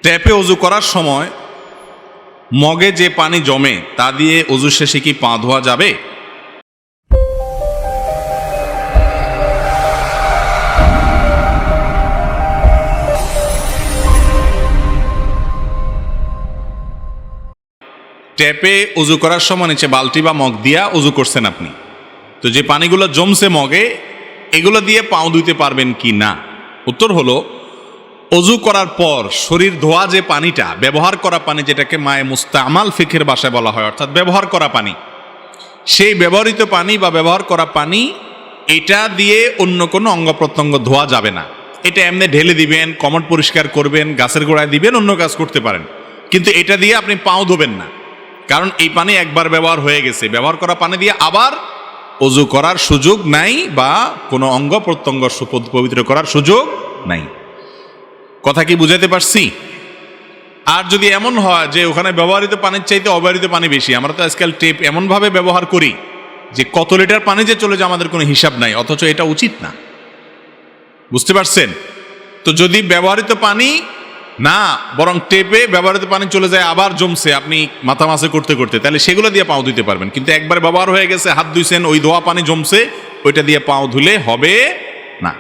ট্যাপে অজু করার সময় মগে যে পানি জমে তা দিয়ে অজু শেষে কি পা ধোয়া যাবে? ট্যাপে অজু করার সময় নিচে বালতি বা মগ দিয়া অজু করছেন আপনি, তো যে পানিগুলো জমছে মগে এগুলো দিয়ে পাও ধুইতে পারবেন কি না? উত্তর হলো, অজু করার পর শরীর ধোয়া যে পানিটা, ব্যবহার করা পানি, যেটাকে মায়ে মুস্তামাল ফিকের ভাষায় বলা হয়, অর্থাৎ ব্যবহার করা পানি, সেই ব্যবহৃত পানি বা ব্যবহার করা পানি এটা দিয়ে অন্য কোনো অঙ্গ প্রত্যঙ্গ ধোয়া যাবে না। এটা এমনি ঢেলে দিবেন, কমোড পরিষ্কার করবেন, গাছের গোড়ায় দিবেন, অন্য কাজ করতে পারেন, কিন্তু এটা দিয়ে আপনি পাও ধোবেন না, কারণ এই পানি একবার ব্যবহার হয়ে গেছে। ব্যবহার করা পানি দিয়ে আবার অজু করার সুযোগ নাই বা কোনো অঙ্গ প্রত্যঙ্গ পবিত্র করার সুযোগ নাই। কথা কি বুঝাতে পারছি? আর যদি এমন হয় যে ওখানে ব্যবহৃত পানির চাইতে অব্যবহৃত পানি বেশি, আমরা তো আজকাল টেপ এমনভাবে ব্যবহার করি যে কত লিটার পানি যে চলে যায় আমাদের কোনো হিসাব নাই, অথচ এটা উচিত না। বুঝতে পারছেন? তো যদি ব্যবহৃত পানি না, বরং টেপে ব্যবহৃত পানি চলে যায়, আবার জমছে আপনি মাথা মাছে করতে করতে, তাহলে সেগুলো দিয়ে পাও ধুতে পারবেন। কিন্তু একবার ব্যবহার হয়ে গেছে, হাত ধুইছেন, ওই ধোয়া পানি জমছে, ওইটা দিয়ে পাও ধুলে হবে না।